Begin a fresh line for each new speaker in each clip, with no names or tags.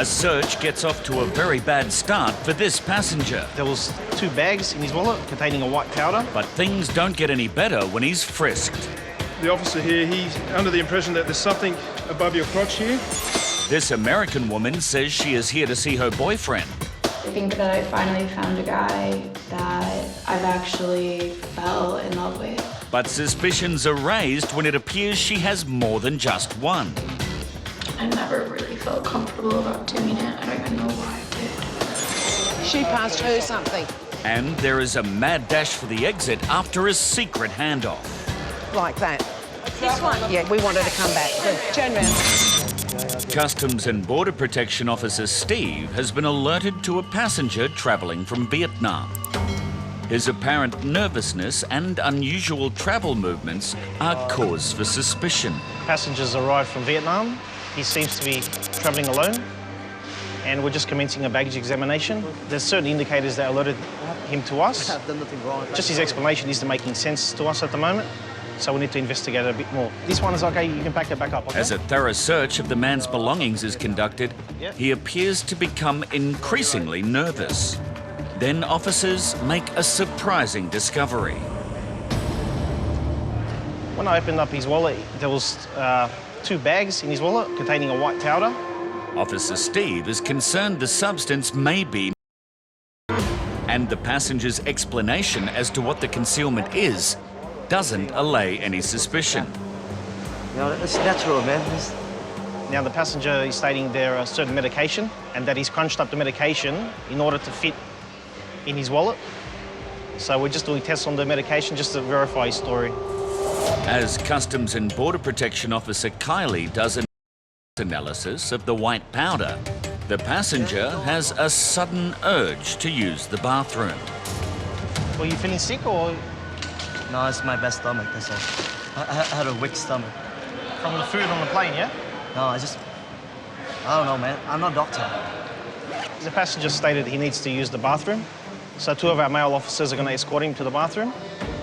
A search gets off to a very bad start for this passenger.
There was 2 bags in his wallet containing a white powder.
But things don't get any better when he's frisked.
The officer here, he's under the impression that there's something above your crotch here.
This American woman says she is here to see her boyfriend.
I think that I finally found a guy that I've actually fell in love with.
But suspicions are raised when it appears she has more than just one.
I never really felt comfortable about doing it. I don't even know why I did.
She passed her something.
And there is a mad dash for the exit after a secret handoff.
Like that. This one? Yeah, we wanted to come back. Good. Turn round.
Customs and Border Protection Officer Steve has been alerted to a passenger travelling from Vietnam. His apparent nervousness and unusual travel movements are cause for suspicion.
Passengers arrived from Vietnam. He seems to be travelling alone, and we're just commencing a baggage examination. There's certain indicators that alerted him to us.
I've done nothing wrong.
Just his explanation isn't making sense to us at the moment, so we need to investigate it a bit more. This one is okay, you can pack it back up, okay?
As a thorough search of the man's belongings is conducted, he appears to become increasingly nervous. Then officers make a surprising discovery.
When I opened up his wallet, there was 2 bags in his wallet containing a white powder.
Officer Steve is concerned the substance may be, and the passenger's explanation as to what the concealment is doesn't allay any suspicion.
You know, it's natural, man.
Now, the passenger is stating there are certain medication and that he's crunched up the medication in order to fit in his wallet. So we're just doing tests on the medication just to verify his story.
As Customs and Border Protection Officer Kylie does an analysis of the white powder, the passenger has a sudden urge to use the bathroom.
Were you feeling sick or?
No, it's my best stomach, that's all. I had a weak stomach.
From the food on the plane, yeah?
No, I don't know, man. I'm not a doctor.
The passenger stated he needs to use the bathroom. So 2 of our male officers are going to escort him to the bathroom,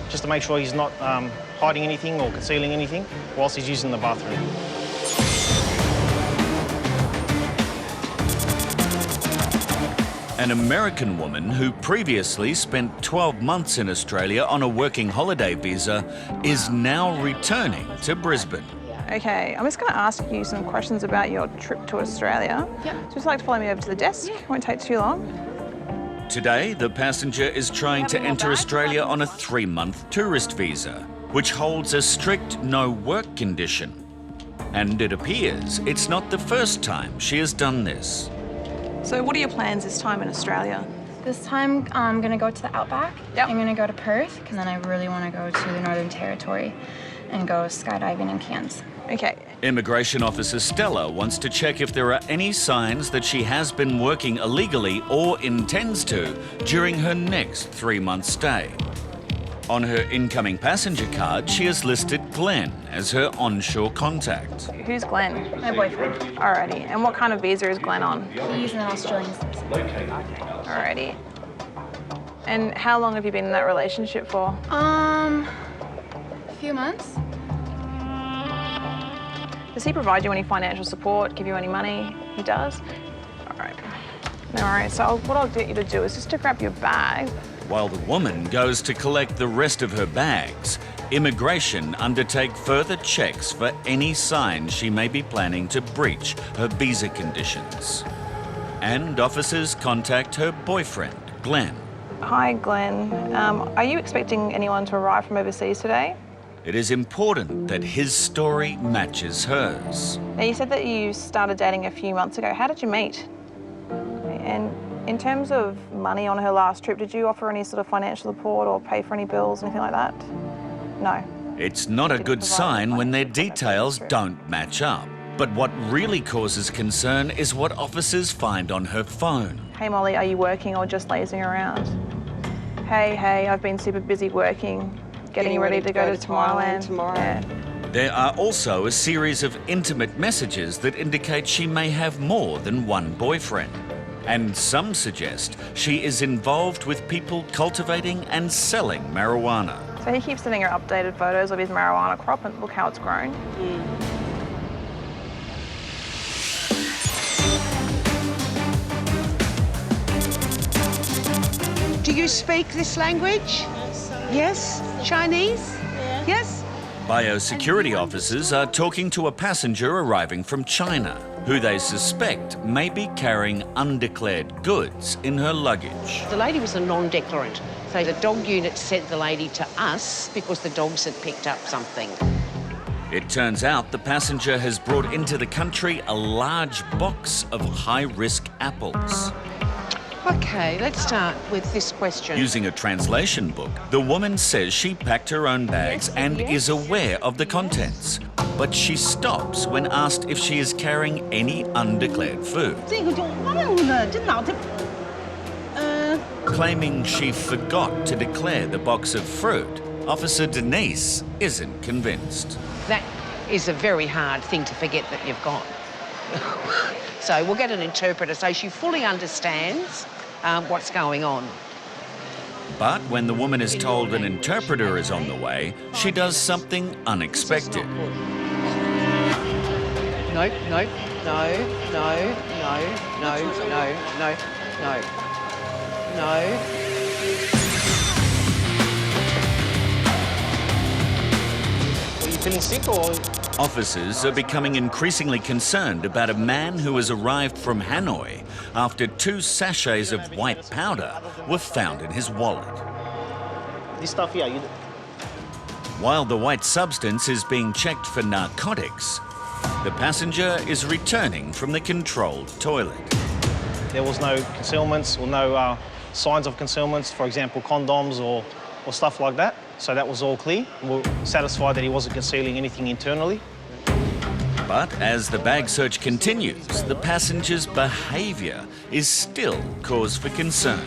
just to make sure he's not hiding anything or concealing anything whilst he's using the bathroom.
An American woman who previously spent 12 months in Australia on a working holiday visa is now returning to Brisbane.
Okay, I'm just going to ask you some questions about your trip to Australia.
Yep.
Just like to follow me over to the desk. Won't take too long.
Today, the passenger is trying to enter Australia on a 3-month tourist visa, which holds a strict no-work condition. And it appears it's not the first time she has done this.
So what are your plans this time in Australia?
This time, I'm going to go to the Outback.
Yep.
I'm going to go to Perth, because then I really want to go to the Northern Territory and go skydiving in Cairns.
Okay.
Immigration Officer Stella wants to check if there are any signs that she has been working illegally or intends to during her next 3-month stay. On her incoming passenger card, she has listed Glenn as her onshore contact.
Who's Glenn?
My boyfriend.
Alrighty. And what kind of visa is Glenn on?
He's an Australian citizen.
Alrighty. And how long have you been in that relationship for?
A few months.
Does he provide you any financial support, give you any money? He does? All right. No worries. So what I'll get you to do is just to grab your bag.
While the woman goes to collect the rest of her bags, immigration undertake further checks for any signs she may be planning to breach her visa conditions. And officers contact her boyfriend, Glenn.
Hi, Glenn. Are you expecting anyone to arrive from overseas today?
It is important that his story matches hers.
Now, you said that you started dating a few months ago. How did you meet? And in terms of money on her last trip, did you offer any sort of financial support or pay for any bills, anything like that? No.
It's not a good sign when their details don't match up. But what really causes concern is what officers find on her phone.
Hey, Molly, are you working or just lazing around? Hey, I've been super busy working. Getting ready to go to Tomorrowland
tomorrow.
Yeah.
There are also a series of intimate messages that indicate she may have more than one boyfriend. And some suggest she is involved with people cultivating and selling marijuana.
So he keeps sending her updated photos of his marijuana crop, and look how it's grown.
you speak this language? Yes. Chinese? Yes?
Biosecurity officers are talking to a passenger arriving from China, who they suspect may be carrying undeclared goods in her luggage.
The lady was a non-declarant, so the dog unit sent the lady to us because the dogs had picked up something.
It turns out the passenger has brought into the country a large box of high-risk apples.
OK, let's start with this question.
Using a translation book, the woman says she packed her own bags and is aware of the contents. But she stops when asked if she is carrying any undeclared food. Claiming she forgot to declare the box of fruit, Officer Denise isn't convinced.
That is a very hard thing to forget that you've got. So we'll get an interpreter so she fully understands what's going on.
But when the woman is told an interpreter is on the way, she does something unexpected.
No, no, no, no, no, no, no, no, no, no.
Are you feeling sick or?
Officers are becoming increasingly concerned about a man who has arrived from Hanoi after 2 sachets of white powder were found in his wallet.
This stuff here,
While the white substance is being checked for narcotics, the passenger is returning from the controlled toilet.
there was no concealments or no signs of concealments, for example, condoms or stuff like that. So that was all clear. We're satisfied that he wasn't concealing anything internally.
But as the bag search continues, the passenger's behaviour is still cause for concern.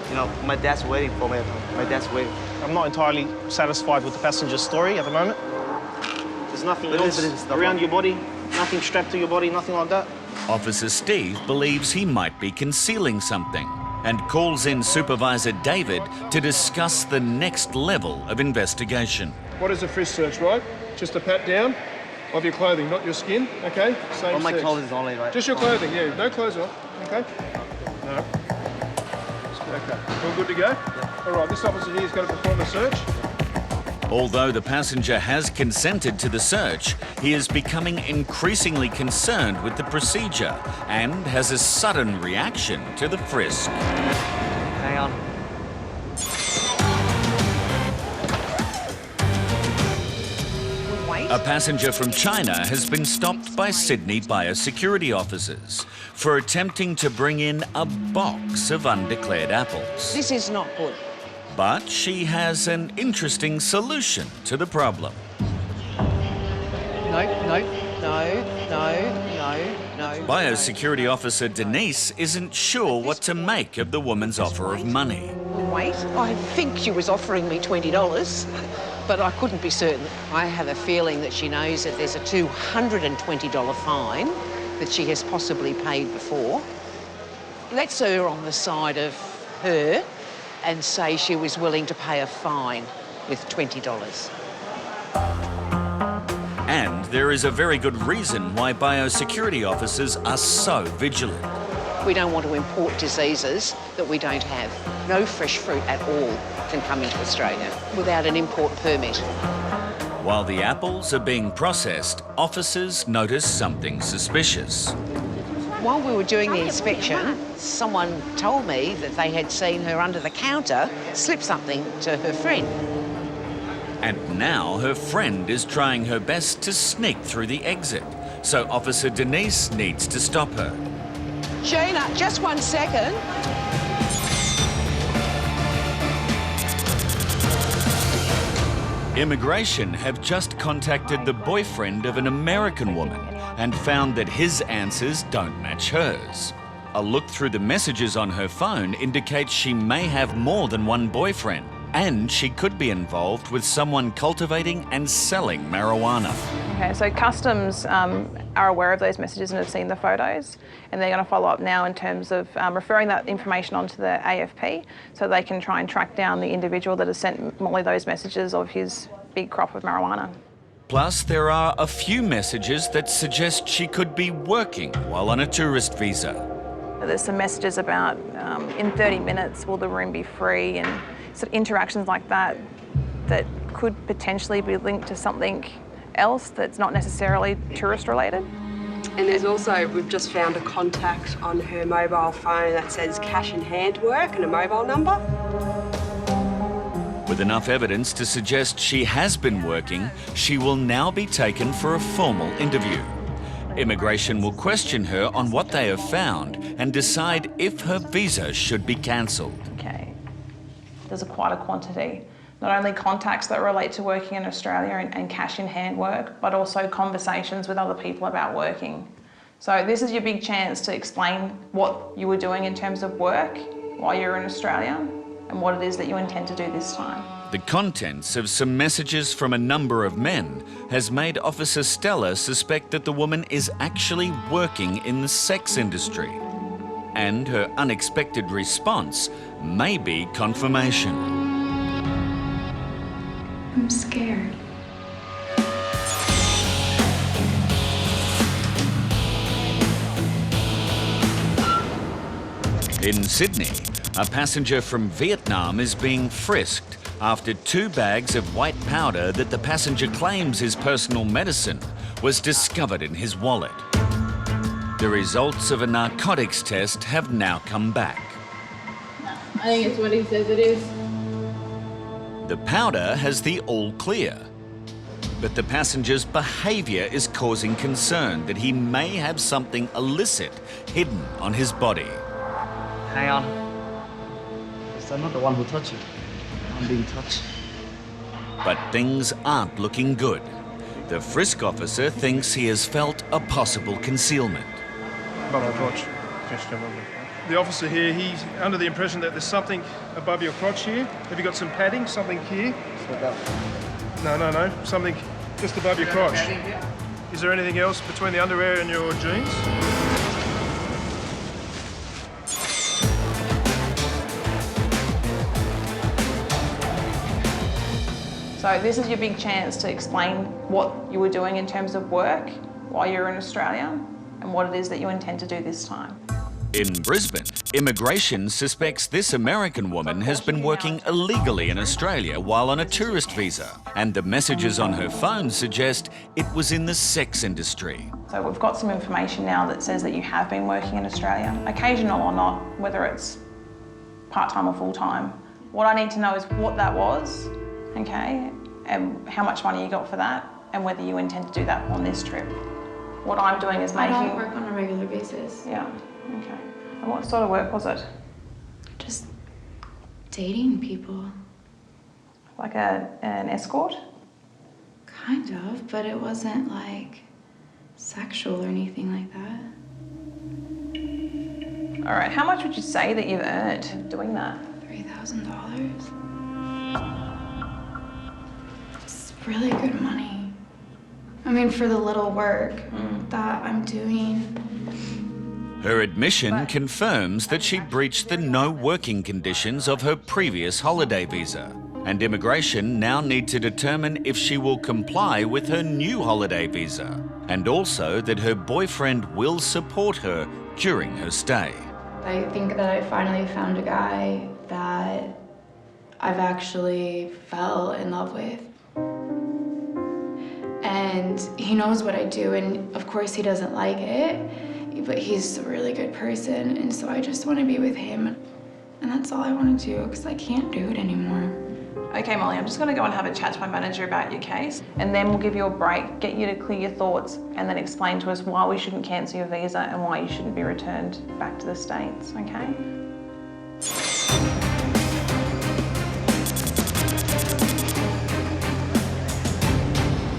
You know, my dad's waiting for me at home. My dad's waiting.
I'm not entirely satisfied with the passenger's story at the moment. There's nothing else around your body, nothing strapped to your body, nothing like that.
Officer Steve believes he might be concealing something and calls in Supervisor David to discuss the next level of investigation.
What is a frisk search, right? Just a pat down of your clothing, not your skin, okay? Same
All my
sex.
clothes only, right?
Just your clothing, yeah. No clothes on, okay? No. Okay, all good to go? Yeah. All right, this officer here is going to perform a search.
Although the passenger has consented to the search, he is becoming increasingly concerned with the procedure and has a sudden reaction to the frisk.
Hang on.
Wait.
A passenger from China has been stopped by Sydney biosecurity officers for attempting to bring in a box of undeclared apples.
This is not good.
But she has an interesting solution to the problem.
No, no, no, no, no, no.
Biosecurity officer Denise isn't sure what to make of the woman's offer of money.
Wait, I think she was offering me $20, but I couldn't be certain. I have a feeling that she knows that there's a $220 fine that she has possibly paid before. Let's err on the side of her and say she was willing to pay a fine with $20.
And there is a very good reason why biosecurity officers are so vigilant.
We don't want to import diseases that we don't have. No fresh fruit at all can come into Australia without an import permit.
While the apples are being processed, officers notice something suspicious.
While we were doing the inspection, someone told me that they had seen her under the counter slip something to her friend.
And now her friend is trying her best to sneak through the exit, so Officer Denise needs to stop her.
Gina, just 1 second.
Immigration have just contacted the boyfriend of an American woman and found that his answers don't match hers. A look through the messages on her phone indicates she may have more than one boyfriend, and she could be involved with someone cultivating and selling marijuana.
Okay, so Customs are aware of those messages and have seen the photos, and they're going to follow up now in terms of referring that information onto the AFP so they can try and track down the individual that has sent Molly those messages of his big crop of marijuana.
Plus, there are a few messages that suggest she could be working while on a tourist visa.
There's some messages about in 30 minutes will the room be free, and sort of interactions like that that could potentially be linked to something else that's not necessarily tourist related.
And there's also, we've just found a contact on her mobile phone that says cash in hand work and a mobile number.
With enough evidence to suggest she has been working, she will now be taken for a formal interview. Immigration will question her on what they have found and decide if her visa should be cancelled.
Okay, there's quite a quantity. Not only contacts that relate to working in Australia and cash in hand work, but also conversations with other people about working. So this is your big chance to explain what you were doing in terms of work while you're in Australia and what it is that you intend to do this time.
The contents of some messages from a number of men has made Officer Stella suspect that the woman is actually working in the sex industry. And her unexpected response may be confirmation.
I'm scared.
In Sydney, a passenger from Vietnam is being frisked after 2 bags of white powder that the passenger claims is personal medicine was discovered in his wallet. The results of a narcotics test have now come back.
I think it's what he says it is.
The powder has the all clear, but the passenger's behaviour is causing concern that he may have something illicit hidden on his body.
Hang on. Is that not the one who touched you? I'm being touched.
But things aren't looking good. The Frisk officer thinks he has felt a possible concealment.
The officer here, he's under the impression that there's something above your crotch here. Have you got some padding, something here? No, something just above your crotch. Is there anything else between the underwear and your jeans?
So this is your big chance to explain what you were doing in terms of work while you're in Australia and what it is that you intend to do this time.
In Brisbane, immigration suspects this American woman has been working illegally in Australia while on a tourist visa, and the messages on her phone suggest it was in the sex industry.
So we've got some information now that says that you have been working in Australia, occasional or not, whether it's part-time or full-time. What I need to know is what that was, okay, and how much money you got for that, and whether you intend to do that on this trip. What I'm doing is making...
I don't work on a regular basis.
Yeah, okay. And what sort of work was it?
Just dating people.
Like an escort?
Kind of, but it wasn't like sexual or anything like that.
All right, how much would you say that you've earned doing that?
$3,000. It's really good money. I mean, for the little work that I'm doing.
Her admission confirms that she breached the no working conditions of her previous holiday visa, and immigration now need to determine if she will comply with her new holiday visa, and also that her boyfriend will support her during her stay.
I think that I finally found a guy that I've actually fell in love with. And he knows what I do, and of course he doesn't like it, but he's a really good person, and so I just want to be with him. And that's all I want to do, because I can't do it anymore.
Okay, Molly, I'm just going to go and have a chat to my manager about your case, and then we'll give you a break, get you to clear your thoughts, and then explain to us why we shouldn't cancel your visa and why you shouldn't be returned back to the States, okay?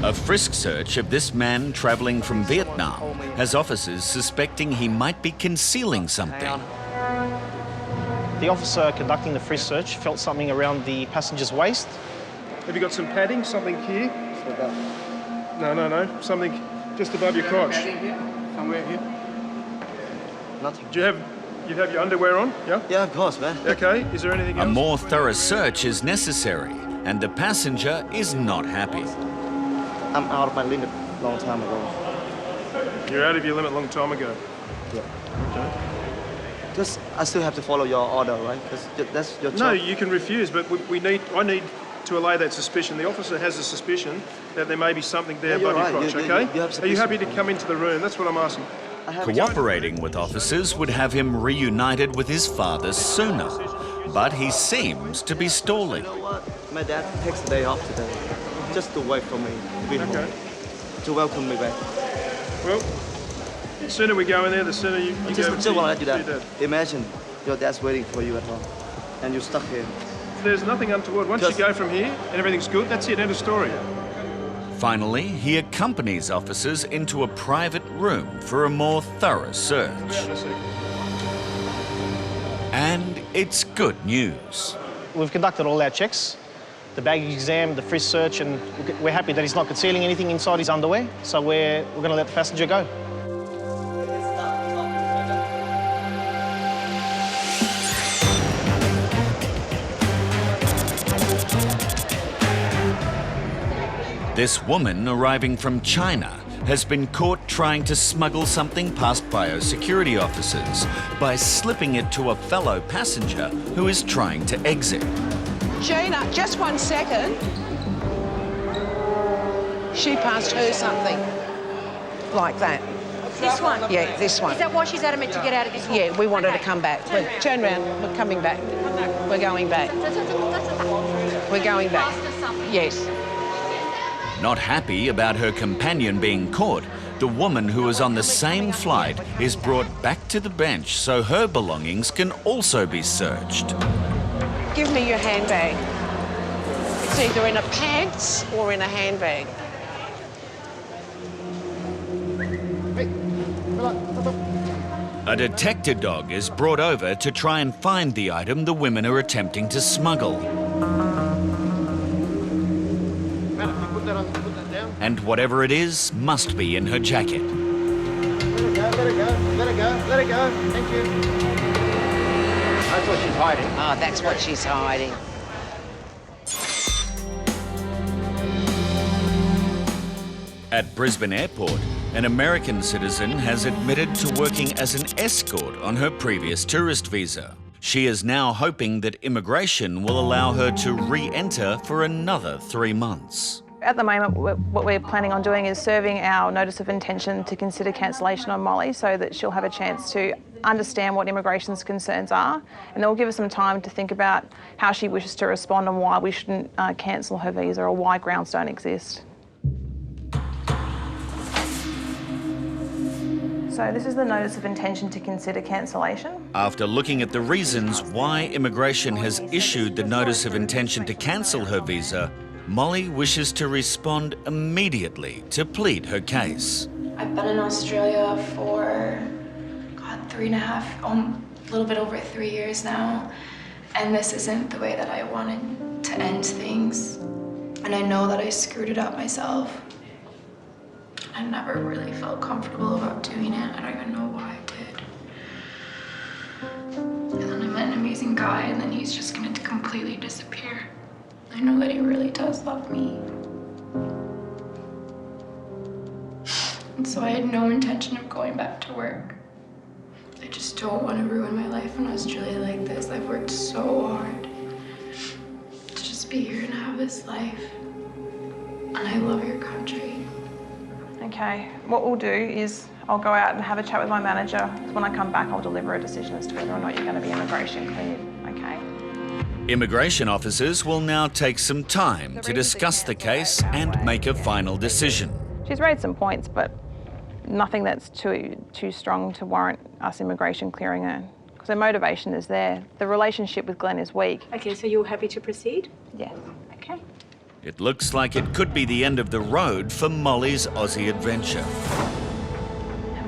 A frisk search of this man travelling from Vietnam has officers suspecting he might be concealing something.
The officer conducting the frisk search felt something around the passenger's waist.
Have you got some padding, something here? No, something just above your crotch.
Somewhere here? Nothing.
Do you have your underwear on? Yeah?
Yeah, of course, man.
Okay, is there anything else?
A more thorough search is necessary, and the passenger is not happy.
I'm out of my limit a long time ago.
You're out of your limit a long time ago.
Yeah.
Okay.
Because I still have to follow your order, right? Because that's your job.
No, you can refuse, but I need to allay that suspicion. The officer has a suspicion that there may be something there above your crotch, okay? Are you happy to come into the room? That's what I'm asking.
Cooperating with officers would have him reunited with his father sooner, but he seems to be stalling.
You know what? My dad takes the day off today, just to wait for me to be home, to welcome me back.
Well, the sooner we go in there, the sooner you go.
Just want to let you
do
that. Imagine your dad's waiting for you at home, and you're stuck here.
There's nothing untoward. Once you go from here and everything's good, that's it, end of story.
Finally, he accompanies officers into a private room for a more thorough search. And it's good news.
We've conducted all our checks, the baggage exam, the frisk search, and we're happy that he's not concealing anything inside his underwear, so we're going to let the passenger go.
This woman arriving from China has been caught trying to smuggle something past biosecurity officers by slipping it to a fellow passenger who is trying to exit.
Gina, just 1 second. She passed her something like that.
This one?
Yeah, this one.
Is that why she's adamant to get out of this one?
Yeah, we want her to come back. Turn around. We're coming back. We're going back. We're going back. Yes.
Not happy about her companion being caught, the woman who was on the same flight is brought back to the bench so her belongings can also be searched.
Give me your handbag. It's either in a pants or in a handbag.
A detector dog is brought over to try and find the item the women are attempting to smuggle. And whatever it is must be in her jacket.
Let it go, let it go, let it go. Thank you. That's what she's hiding.
Oh, that's what she's hiding.
At Brisbane Airport, an American citizen has admitted to working as an escort on her previous tourist visa. She is now hoping that immigration will allow her to re-enter for another 3 months.
At the moment, what we're planning on doing is serving our notice of intention to consider cancellation on Molly so that she'll have a chance to understand what immigration's concerns are, and they'll give us some time to think about how she wishes to respond and why we shouldn't cancel her visa or why grounds don't exist. So this is the notice of intention to consider cancellation.
After looking at the reasons why immigration has issued the notice of intention to cancel her visa, Molly wishes to respond immediately to plead her case.
I've been in Australia for, 3.5, a little bit over 3 years now, and this isn't the way that I wanted to end things. And I know that I screwed it up myself. I never really felt comfortable about doing it. I don't even know why I did. And then I met an amazing guy, and then he's just going to completely disappear. I know that he really does love me. And so I had no intention of going back to work. I just don't want to ruin my life in Australia like this. I've worked so hard to just be here and have this life. And I love your country.
Okay, what we'll do is I'll go out and have a chat with my manager. When I come back, I'll deliver a decision as to whether or not you're going to be immigration cleared, okay?
Immigration officers will now take some time to discuss the case and make a final decision.
She's raised some points, but nothing that's too strong to warrant us immigration clearing her, because her motivation is there. The relationship with Glenn is weak.
Okay, so you're happy to proceed?
Yes. Okay.
It looks like it could be the end of the road for Molly's Aussie adventure.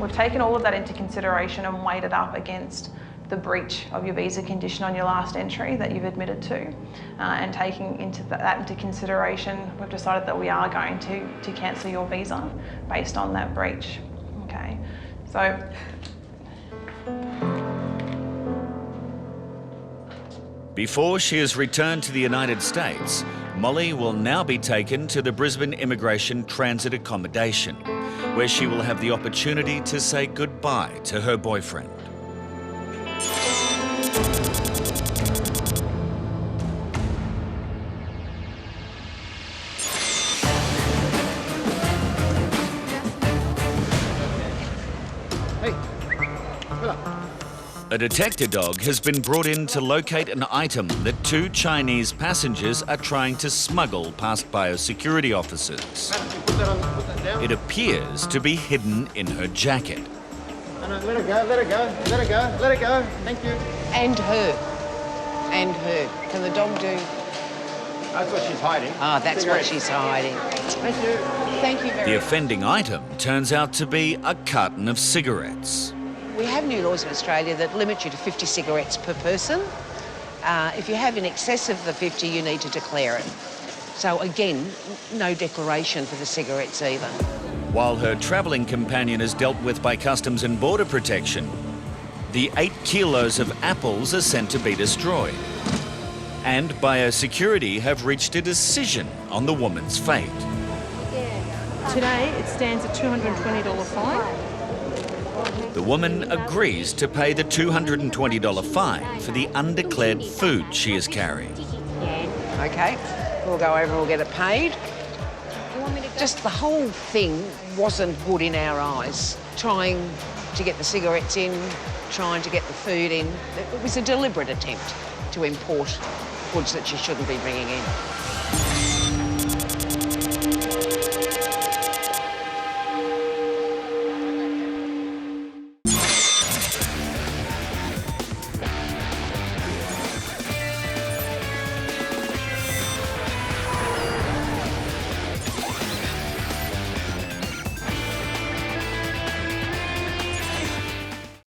We've taken all of that into consideration and weighed it up against the breach of your visa condition on your last entry that you've admitted to, and taking that into consideration, we've decided that we are going to cancel your visa based on that breach. Okay, so
before she is returned to the United States, Molly will now be taken to the Brisbane Immigration Transit Accommodation, where she will have the opportunity to say goodbye to her boyfriend. A detector dog has been brought in to locate an item that 2 Chinese passengers are trying to smuggle past biosecurity officers. It appears to be hidden in her jacket.
No, let her go, let her go, let her go, let her go. Thank you.
And her. And her. Can the dog do?
That's what she's hiding.
Ah, that's what she's hiding.
Thank you.
Thank you very
The
much.
offending item turns out to be a carton of cigarettes.
We have new laws in Australia that limit you to 50 cigarettes per person. If you have in excess of the 50, you need to declare it. So again, no declaration for the cigarettes either.
While her travelling companion is dealt with by Customs and Border Protection, the 8 kilos of apples are sent to be destroyed. And biosecurity have reached a decision on the woman's fate.
Today it stands at $220 fine.
The woman agrees to pay the $220 fine for the undeclared food she is carrying.
Okay, we'll go over and we'll get it paid. Just the whole thing wasn't good in our eyes. Trying to get the cigarettes in, trying to get the food in. It was a deliberate attempt to import goods that she shouldn't be bringing in.